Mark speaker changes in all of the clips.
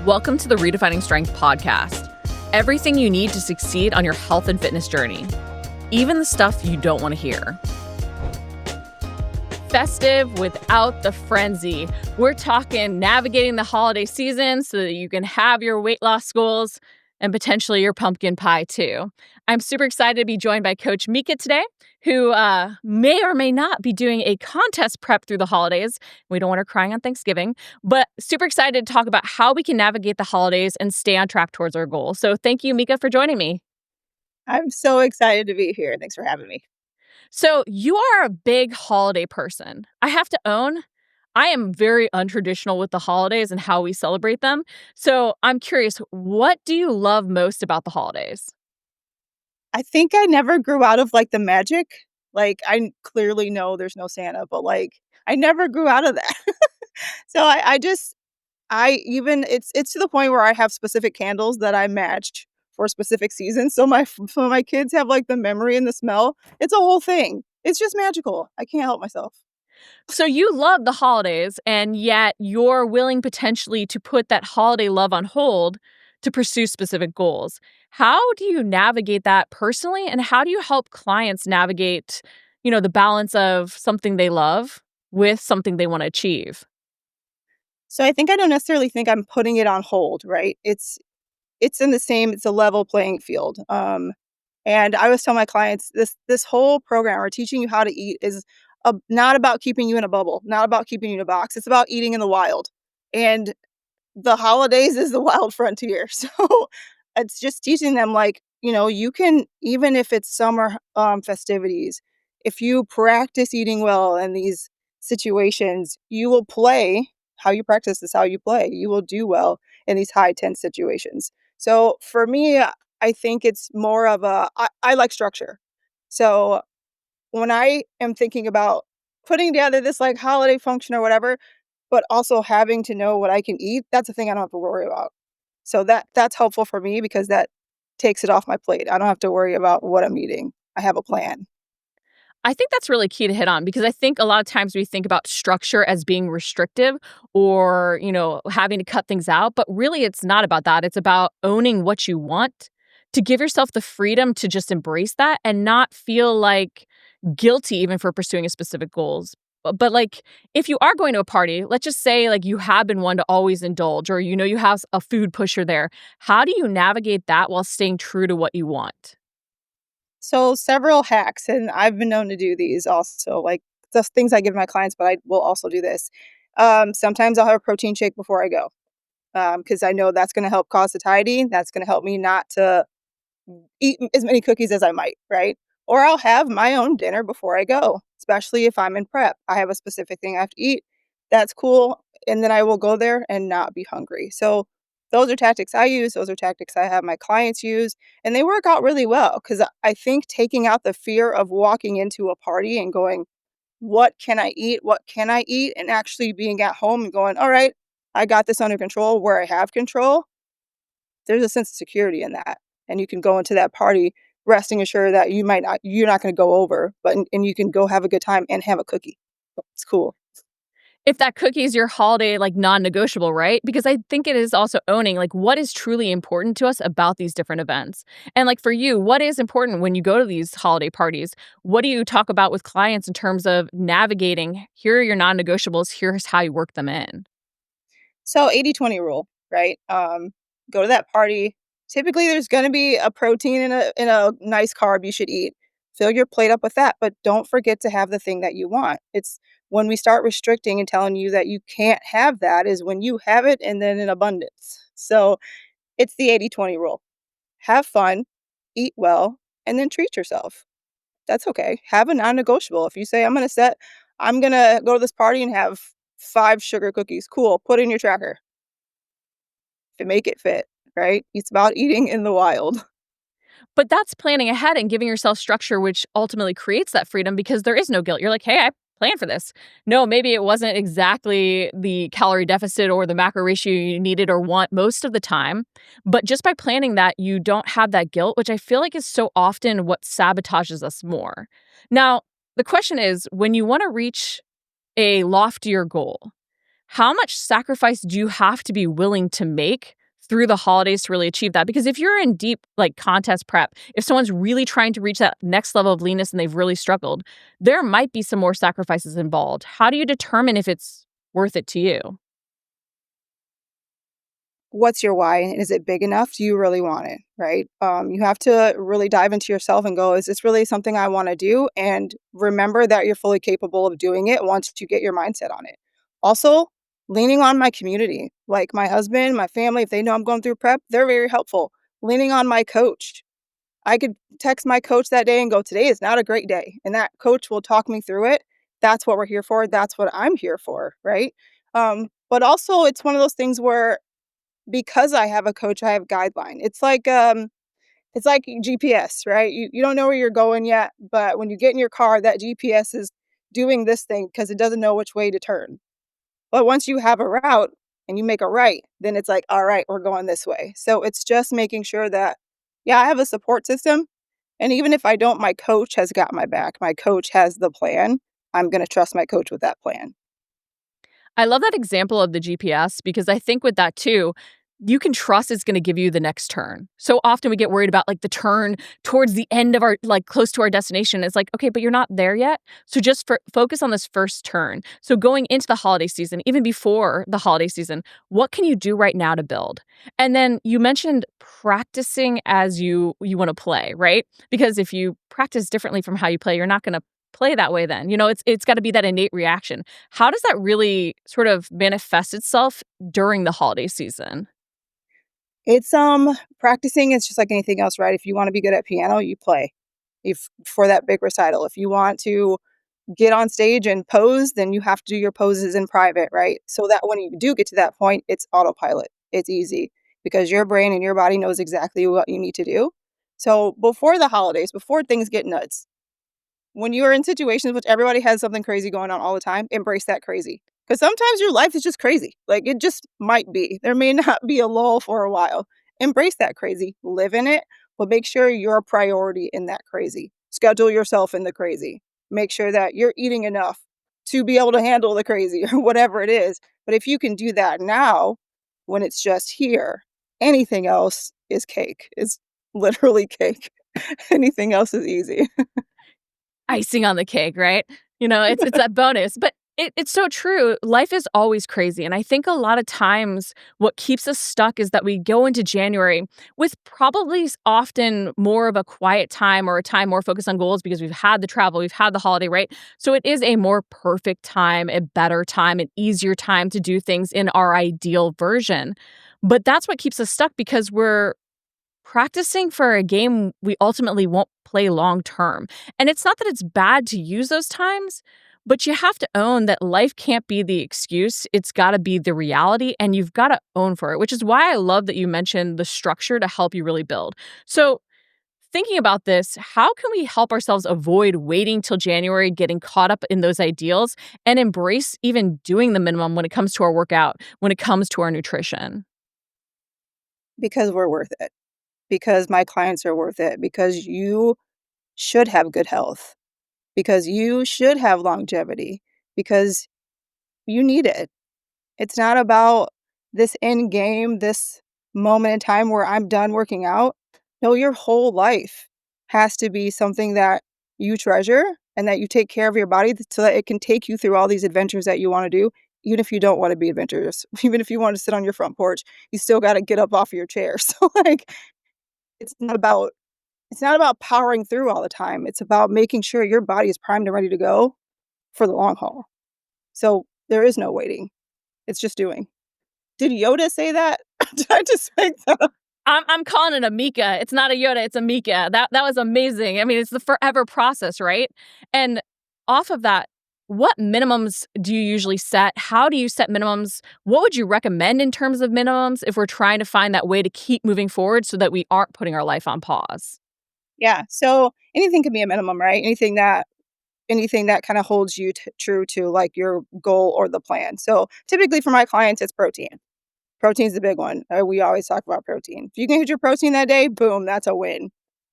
Speaker 1: Welcome to the Redefining Strength podcast. Everything you need to succeed on your health and fitness journey, even the stuff you don't want to hear. Festive without the frenzy. We're talking navigating the holiday season so that you can have your weight loss goals and potentially your pumpkin pie too. I'm super excited to be joined by Coach Mika today, who may or may not be doing a contest prep through the holidays. We don't want her crying on Thanksgiving, but super excited to talk about how we can navigate the holidays and stay on track towards our goal. So thank you, Mika, for joining me.
Speaker 2: I'm so excited to be here. Thanks for having me.
Speaker 1: So you are a big holiday person. I have to own, I am very untraditional with the holidays and how we celebrate them. So I'm curious, what do you love most about the holidays?
Speaker 2: I think I never grew out of the magic. I clearly know there's no Santa, but I never grew out of that. So I even it's to the point where I have specific candles that I matched for specific seasons. So my kids have the memory and the smell. It's a whole thing. It's just magical. I can't help myself.
Speaker 1: So you love the holidays, and yet you're willing potentially to put that holiday love on hold to pursue specific goals. How do you navigate that personally, and how do you help clients navigate, the balance of something they love with something they want to achieve?
Speaker 2: So I don't necessarily think I'm putting it on hold, right? It's a level playing field. And I always tell my clients this whole program or teaching you how to eat is not about keeping you in a bubble, not about keeping you in a box. It's about eating in the wild. And the holidays is the wild frontier. So it's just teaching them you can, even if it's summer festivities, if you practice eating well in these situations, you will play. How you practice is how you play. You will do well in these high tense situations. So for me, I think it's more of I like structure. So when I am thinking about putting together this holiday function or whatever, but also having to know what I can eat, that's a thing I don't have to worry about. So that's helpful for me because that takes it off my plate. I don't have to worry about what I'm eating. I have a plan.
Speaker 1: I think that's really key to hit on because I think a lot of times we think about structure as being restrictive or, having to cut things out, but really it's not about that. It's about owning what you want, to give yourself the freedom to just embrace that and not feel guilty even for pursuing a specific goals. But if you are going to a party, let's just say you have been one to always indulge or you have a food pusher there. How do you navigate that while staying true to what you want?
Speaker 2: So several hacks, and I've been known to do these also, the things I give my clients, but I will also do this. Sometimes I'll have a protein shake before I go because I know that's going to help cause satiety. That's going to help me not to eat as many cookies as I might, right? Or I'll have my own dinner before I go, especially if I'm in prep. I have a specific thing I have to eat. That's cool. And then I will go there and not be hungry. So those are tactics I use. Those are tactics I have my clients use. And they work out really well because I think taking out the fear of walking into a party and going, what can I eat? What can I eat? And actually being at home and going, all right, I got this under control where I have control. There's a sense of security in that. And you can go into that party resting assured that you're not going to go over, and you can go have a good time and have a cookie. It's cool.
Speaker 1: If that cookie is your holiday, non-negotiable, right? Because I think it is also owning, what is truly important to us about these different events. And for you, what is important when you go to these holiday parties? What do you talk about with clients in terms of navigating, here are your non-negotiables, here's how you work them in?
Speaker 2: So 80-20 rule, right? Go to that party. Typically there's going to be a protein in a nice carb you should eat. Fill your plate up with that, but don't forget to have the thing that you want. It's when we start restricting and telling you that you can't have that is when you have it and then in abundance. So it's the 80-20 rule. Have fun, eat well, and then treat yourself. That's okay. Have a non-negotiable. If you say I'm going to go to this party and have 5 sugar cookies. Cool. Put it in your tracker. To make it fit, right? It's about eating in the wild.
Speaker 1: But that's planning ahead and giving yourself structure, which ultimately creates that freedom because there is no guilt. You're like, hey, I planned for this. No, maybe it wasn't exactly the calorie deficit or the macro ratio you needed or want most of the time. But just by planning that, you don't have that guilt, which I feel like is so often what sabotages us more. Now, the question is, when you want to reach a loftier goal, how much sacrifice do you have to be willing to make through the holidays to really achieve that? Because if you're in deep, like, contest prep, if someone's really trying to reach that next level of leanness and they've really struggled, there might be some more sacrifices involved. How do you determine if it's worth it to you?
Speaker 2: What's your why? And is it big enough? Do you really want it? Right? You have to really dive into yourself and go, is this really something I want to do? And remember that you're fully capable of doing it once you get your mindset on it. Also, leaning on my community, like my husband, my family, if they know I'm going through prep, they're very helpful. Leaning on my coach. I could text my coach that day and go, today is not a great day. And that coach will talk me through it. That's what we're here for. That's what I'm here for. Right. But also, it's one of those things where because I have a coach, I have guideline. It's like GPS, right? You don't know where you're going yet, but when you get in your car, that GPS is doing this thing because it doesn't know which way to turn. But once you have a route and you make a right, then it's like, all right, we're going this way. So it's just making sure that, yeah, I have a support system. And even if I don't, my coach has got my back. My coach has the plan. I'm going to trust my coach with that plan.
Speaker 1: I love that example of the GPS because I think with that too, you can trust it's going to give you the next turn. So often we get worried about like the turn towards the end of our, like, close to our destination. It's like, okay, but you're not there yet. So just focus on this first turn. So going into the holiday season, even before the holiday season, what can you do right now to build? And then you mentioned practicing as you want to play, right? Because if you practice differently from how you play, you're not going to play that way then. It's got to be that innate reaction. How does that really sort of manifest itself during the holiday season?
Speaker 2: It's practicing is just like anything else, right? If you want to be good at piano, you play. If for that big recital, if you want to get on stage and pose, then you have to do your poses in private, right? So that when you do get to that point, it's autopilot. It's easy because your brain and your body knows exactly what you need to do. So before the holidays, before things get nuts, when you are in situations which everybody has something crazy going on all the time, embrace that crazy. Because sometimes your life is just crazy. Like it just might be. There may not be a lull for a while. Embrace that crazy. Live in it, but make sure you're a priority in that crazy. Schedule yourself in the crazy. Make sure that you're eating enough to be able to handle the crazy or whatever it is. But if you can do that now, when it's just here, anything else is cake. It's literally cake. Anything else is easy.
Speaker 1: Icing on the cake, right? It's that bonus, but it's so true. Life is always crazy, and I think a lot of times what keeps us stuck is that we go into January with probably often more of a quiet time or a time more focused on goals because we've had the travel, we've had the holiday, right? So it is a more perfect time, a better time, an easier time to do things in our ideal version. But that's what keeps us stuck because we're practicing for a game we ultimately won't play long term. And it's not that it's bad to use those times, but you have to own that life can't be the excuse. It's got to be the reality, and you've got to own for it, which is why I love that you mentioned the structure to help you really build. So, thinking about this, how can we help ourselves avoid waiting till January, getting caught up in those ideals, and embrace even doing the minimum when it comes to our workout, when it comes to our nutrition?
Speaker 2: Because we're worth it. Because my clients are worth it, because you should have good health, because you should have longevity, because you need it. It's not about this end game, this moment in time where I'm done working out. No, your whole life has to be something that you treasure and that you take care of your body so that it can take you through all these adventures that you want to do. Even if you don't want to be adventurous, even if you want to sit on your front porch, you still got to get up off of your chair. So, like, it's not about it's not about powering through all the time. It's about making sure your body is primed and ready to go for the long haul. So there is no waiting. It's just doing. Did Yoda say that? Did I just make that up?
Speaker 1: I'm calling it a Mika. It's not a Yoda, it's a Mika. That was amazing. I mean, it's the forever process, right? And off of that, what minimums do you usually set? How do you set minimums? What would you recommend in terms of minimums if we're trying to find that way to keep moving forward so that we aren't putting our life on pause?
Speaker 2: Yeah. So anything can be a minimum, right? Anything that kind of holds you true to like your goal or the plan. So typically for my clients, it's protein. Protein's the big one. We always talk about protein. If you can hit your protein that day, boom, that's a win.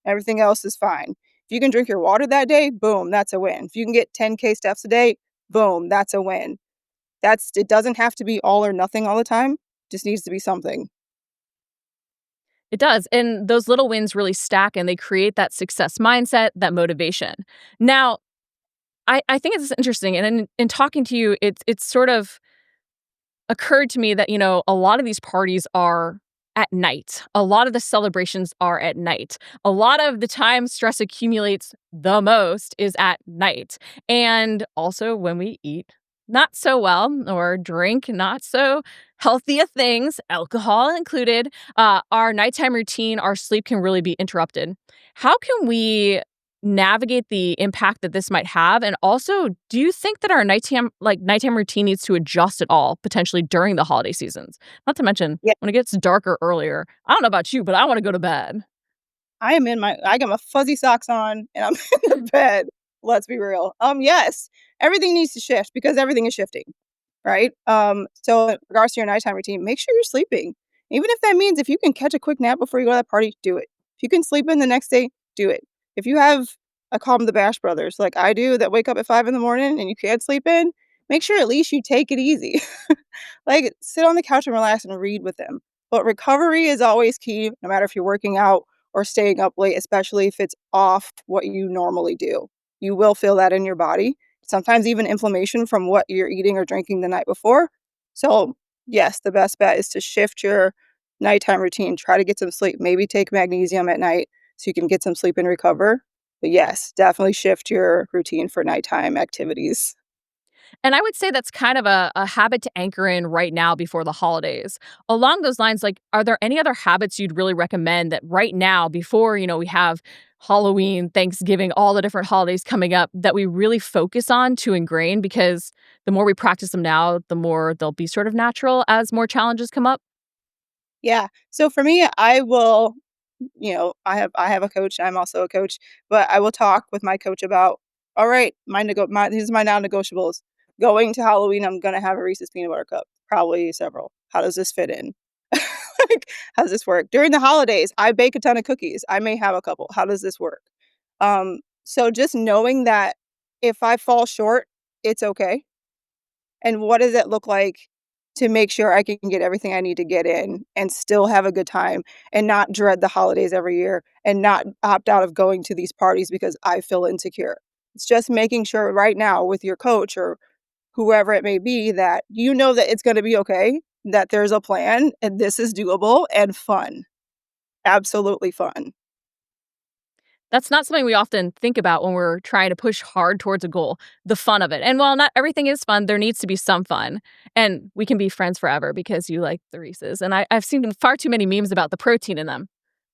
Speaker 2: Everything else is fine. If you can drink your water that day, boom, that's a win. If you can get 10K steps a day, boom, that's a win. It doesn't have to be all or nothing all the time, just needs to be something.
Speaker 1: It does, and those little wins really stack, and they create that success mindset, that motivation. Now, I think it's interesting, and in talking to you, it's sort of occurred to me that, a lot of these parties are at night. A lot of the celebrations are at night. A lot of the time stress accumulates the most is at night. And also when we eat not so well or drink not so healthy of things, alcohol included, our nighttime routine, our sleep can really be interrupted. How can we navigate the impact that this might have? And also, do you think that our nighttime routine needs to adjust at all, potentially during the holiday seasons? Not to mention
Speaker 2: Yeah,
Speaker 1: when it gets darker earlier. I don't know about you, but I want to go to bed.
Speaker 2: I got my fuzzy socks on and I'm in the bed. Let's be real. Yes, everything needs to shift because everything is shifting. Right? So in regards to your nighttime routine, make sure you're sleeping. Even if that means if you can catch a quick nap before you go to that party, do it. If you can sleep in the next day, do it. If you have I call them the Bash Brothers, like I do, that wake up at 5 in the morning and you can't sleep in, make sure at least you take it easy. Like sit on the couch and relax and read with them. But recovery is always key, no matter if you're working out or staying up late, especially if it's off what you normally do. You will feel that in your body, sometimes even inflammation from what you're eating or drinking the night before. So, yes, the best bet is to shift your nighttime routine. Try to get some sleep. Maybe take magnesium at night so you can get some sleep and recover. But yes, definitely shift your routine for nighttime activities.
Speaker 1: And I would say that's kind of a habit to anchor in right now before the holidays. Along those lines, like, are there any other habits you'd really recommend that right now, before, we have Halloween, Thanksgiving, all the different holidays coming up, that we really focus on to ingrain? Because the more we practice them now, the more they'll be sort of natural as more challenges come up.
Speaker 2: Yeah. So for me, I will, I have a coach. I'm also a coach, but I will talk with my coach about, all right, these are my non-negotiables. Going to Halloween, I'm gonna have a Reese's peanut butter cup, probably several. How does this fit in? Like, how does this work? During the holidays, I bake a ton of cookies. I may have a couple. How does this work? So just knowing that if I fall short, it's okay. And what does it look like to make sure I can get everything I need to get in and still have a good time and not dread the holidays every year and not opt out of going to these parties because I feel insecure? It's just making sure right now with your coach or whoever it may be that you know that it's gonna be okay, that there's a plan, and this is doable and fun. Absolutely fun.
Speaker 1: That's not something we often think about when we're trying to push hard towards a goal, the fun of it. And while not everything is fun, there needs to be some fun. And we can be friends forever because you like the Reese's. And I've seen far too many memes about the protein in them,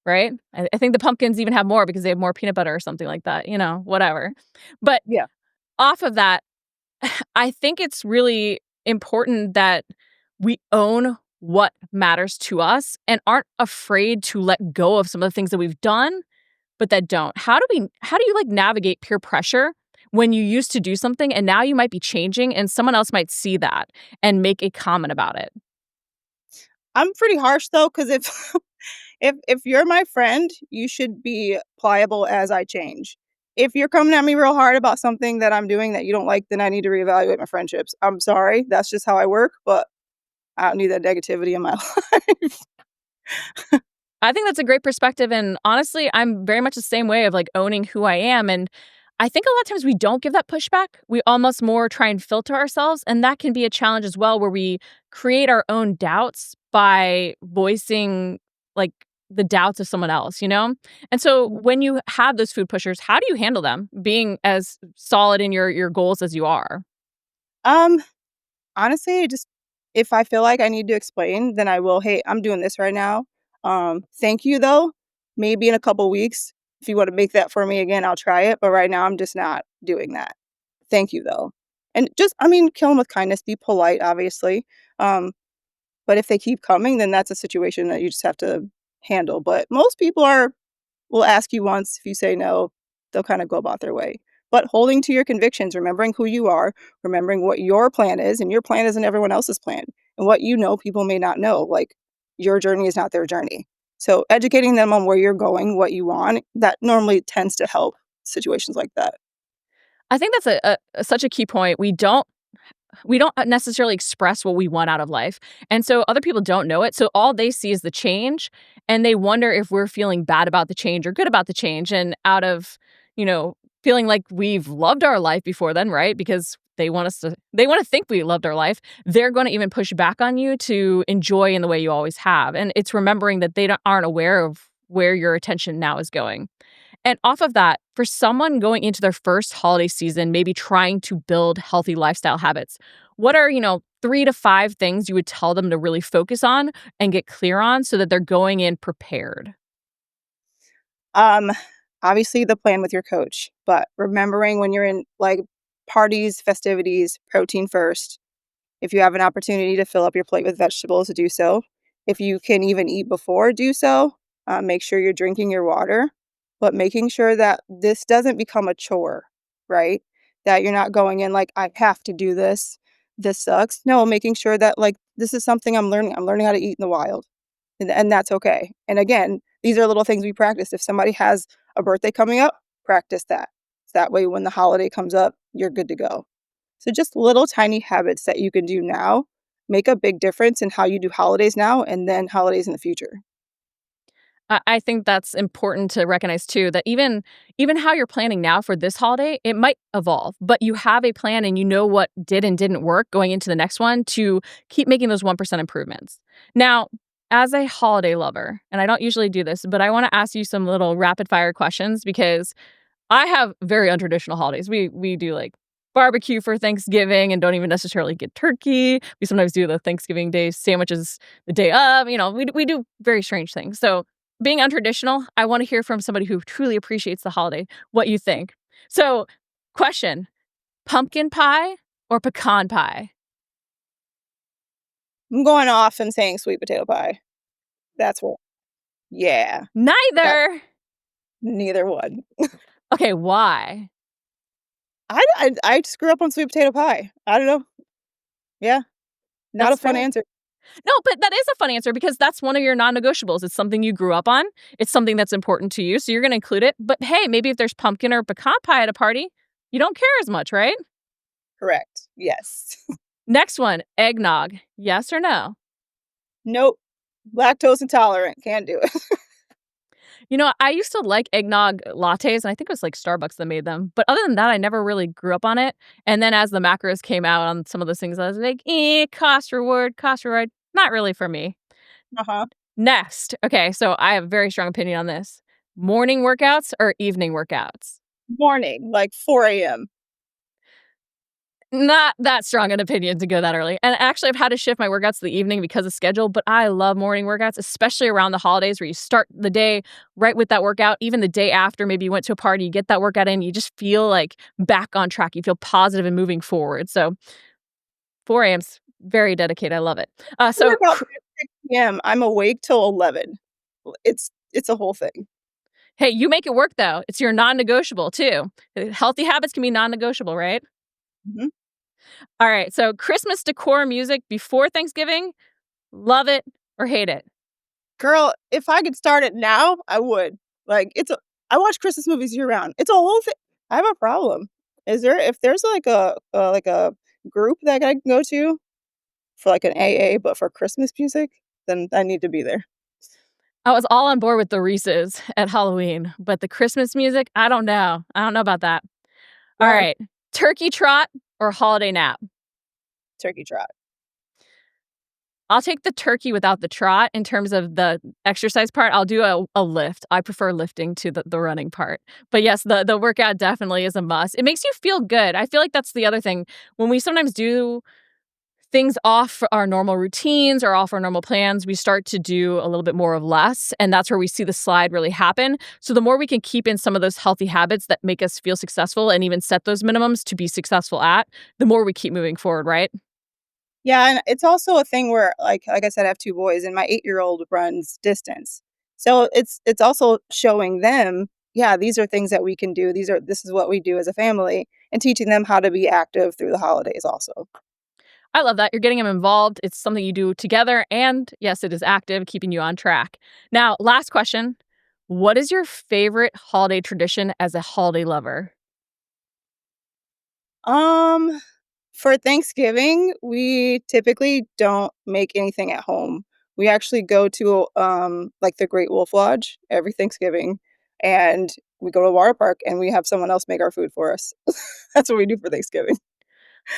Speaker 1: right? I think the pumpkins even have more because they have more peanut butter or something like that, whatever. But
Speaker 2: Yeah.
Speaker 1: off of that, I think it's really important that we own what matters to us and aren't afraid to let go of some of the things that we've done but that don't. How do you, like, navigate peer pressure when you used to do something and now you might be changing and someone else might see that and make a comment about it?
Speaker 2: I'm pretty harsh though, because if if you're my friend, you should be pliable as I change. If you're coming at me real hard about something that I'm doing that you don't like, then I need to reevaluate my friendships. I'm sorry, that's just how I work, but I don't need that negativity in my life.
Speaker 1: I think that's a great perspective, and honestly, I'm very much the same way of, like, owning who I am, and I think a lot of times we don't give that pushback. We almost more try and filter ourselves, and that can be a challenge as well, where we create our own doubts by voicing, like, the doubts of someone else, you know? And so when you have those food pushers, how do you handle them being as solid in your goals as you are?
Speaker 2: Um, Honestly, just if I feel like I need to explain, then I will, "Hey, I'm doing this right now. Thank you though. Maybe in a couple weeks, if you wanna make that for me again, I'll try it, but right now I'm just not doing that. Thank you though." And just I mean, kill them with kindness, be polite, obviously. Um, but if they keep coming, then that's a situation that you just have to handle. But most people will ask you once. If you say no, they'll kinda go about their way. But holding to your convictions, remembering who you are, remembering what your plan is, and your plan isn't everyone else's plan. And what you know, people may not know. Like, your journey is not their journey. So educating them on where you're going, what you want, that normally tends to help situations like that.
Speaker 1: I think that's such a key point. We don't we don't necessarily express what we want out of life. And so other people don't know it. So all they see is the change and they wonder if we're feeling bad about the change or good about the change. And out of, you know, feeling like we've loved our life before then, right? Because they want to think we loved our life. They're going to even push back on you to enjoy in the way you always have. And it's remembering that aren't aware of where your attention now is going. And off of that, for someone going into their first holiday season, maybe trying to build healthy lifestyle habits, what are, 3 to 5 things you would tell them to really focus on and get clear on so that they're going in prepared?
Speaker 2: Um, Obviously the plan with your coach, but remembering when you're in like parties, festivities, protein first. If you have an opportunity to fill up your plate with vegetables, do so. If you can even eat before, do so. Make sure you're drinking your water, but making sure that this doesn't become a chore, right? That you're not going in like, I have to do this. This sucks. No, making sure that like this is something I'm learning. I'm learning how to eat in the wild, and that's okay. And again, these are little things we practice. If somebody has a birthday coming up, practice that. So that way, when the holiday comes up, you're good to go. So just little tiny habits that you can do now make a big difference in how you do holidays now and then holidays in the future.
Speaker 1: I think that's important to recognize too, that even how you're planning now for this holiday, it might evolve, but you have a plan and you know what did and didn't work going into the next one to keep making those 1% improvements. Now, as a holiday lover, and I don't usually do this, but I want to ask you some little rapid fire questions because I have very untraditional holidays. We do like barbecue for Thanksgiving and don't even necessarily get turkey. We sometimes do the Thanksgiving Day sandwiches the day of. We do very strange things. So being untraditional, I want to hear from somebody who truly appreciates the holiday what you think. So, question: pumpkin pie or pecan pie?
Speaker 2: I'm going off and saying sweet potato pie. That's what, yeah, that
Speaker 1: Neither.
Speaker 2: neither one.
Speaker 1: Okay, why?
Speaker 2: I just grew up on sweet potato pie. I don't know. Yeah, not a
Speaker 1: That's
Speaker 2: fun
Speaker 1: fair.
Speaker 2: answer.
Speaker 1: No, but that is a fun answer because that's one of your non-negotiables. It's something you grew up on. It's something that's important to you, so you're gonna include it. But hey, maybe if there's pumpkin or pecan pie at a party, you don't care as much, right?
Speaker 2: Correct. Yes.
Speaker 1: Next one, eggnog. Yes or no?
Speaker 2: Nope. Lactose intolerant. Can't do it.
Speaker 1: I used to like eggnog lattes, and I think it was like Starbucks that made them. But other than that, I never really grew up on it. And then as the macros came out on some of those things, I was like, cost reward, not really for me.
Speaker 2: Uh-huh.
Speaker 1: Next, okay, so I have a very strong opinion on this. Morning workouts or evening workouts?
Speaker 2: Morning, like 4 a.m.
Speaker 1: Not that strong an opinion to go that early. And actually, I've had to shift my workouts to the evening because of schedule, but I love morning workouts, especially around the holidays where you start the day right with that workout. Even the day after, maybe you went to a party, you get that workout in, you just feel like back on track. You feel positive and moving forward. So 4 a.m.'s very dedicated. I love it.
Speaker 2: I work out by 6 p.m. I'm awake till 11. It's a whole thing.
Speaker 1: Hey, you make it work though. It's your non negotiable too. Healthy habits can be non negotiable, right?
Speaker 2: Mhm.
Speaker 1: All right. So Christmas decor music before Thanksgiving, love it or hate it.
Speaker 2: Girl, if I could start it now, I would. Like, I watch Christmas movies year round. It's a whole thing. I have a problem. If there's like a group that I can go to for like an AA, but for Christmas music, then I need to be there.
Speaker 1: I was all on board with the Reese's at Halloween, but the Christmas music, I don't know. I don't know about that. All
Speaker 2: Why?
Speaker 1: right. Turkey trot or holiday nap?
Speaker 2: Turkey trot.
Speaker 1: I'll take the turkey without the trot in terms of the exercise part. I'll do a lift. I prefer lifting to the running part. But yes, the workout definitely is a must. It makes you feel good. I feel like that's the other thing. When we sometimes do things off our normal routines or off our normal plans, we start to do a little bit more of less. And that's where we see the slide really happen. So the more we can keep in some of those healthy habits that make us feel successful and even set those minimums to be successful at, the more we keep moving forward, right?
Speaker 2: Yeah, and it's also a thing where like I said, I have 2 boys and my 8-year-old runs distance. So it's also showing them, yeah, these are things that we can do. This is what we do as a family and teaching them how to be active through the holidays also.
Speaker 1: I love that. You're getting them involved. It's something you do together. And yes, it is active, keeping you on track. Now, last question. What is your favorite holiday tradition as a holiday lover?
Speaker 2: Um, For Thanksgiving, we typically don't make anything at home. We actually go to, like, the Great Wolf Lodge every Thanksgiving, and we go to a water park, and we have someone else make our food for us. That's what we do for Thanksgiving.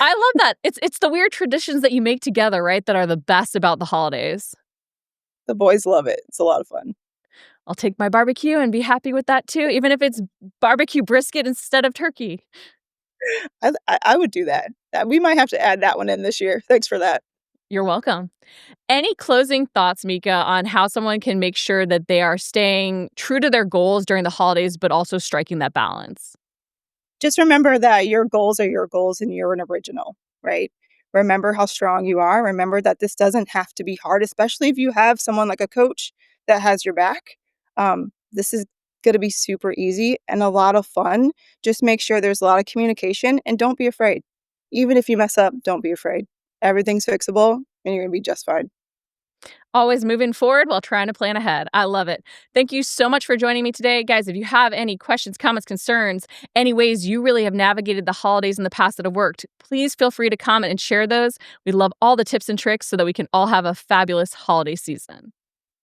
Speaker 1: I love that. It's the weird traditions that you make together, right, that are the best about the holidays.
Speaker 2: The boys love it. It's a lot of fun.
Speaker 1: I'll take my barbecue and be happy with that too, even if it's barbecue brisket instead of turkey.
Speaker 2: I would do that. We might have to add that one in this year. Thanks for that.
Speaker 1: You're welcome. Any closing thoughts, Mika, on how someone can make sure that they are staying true to their goals during the holidays, but also striking that balance?
Speaker 2: Just remember that your goals are your goals and you're an original, right? Remember how strong you are. Remember that this doesn't have to be hard, especially if you have someone like a coach that has your back. This is going to be super easy and a lot of fun. Just make sure there's a lot of communication and don't be afraid. Even if you mess up, don't be afraid. Everything's fixable and you're going to be just fine.
Speaker 1: Always moving forward while trying to plan ahead. I love it. Thank you so much for joining me today. Guys, if you have any questions, comments, concerns, any ways you really have navigated the holidays in the past that have worked, please feel free to comment and share those. We love all the tips and tricks so that we can all have a fabulous holiday season.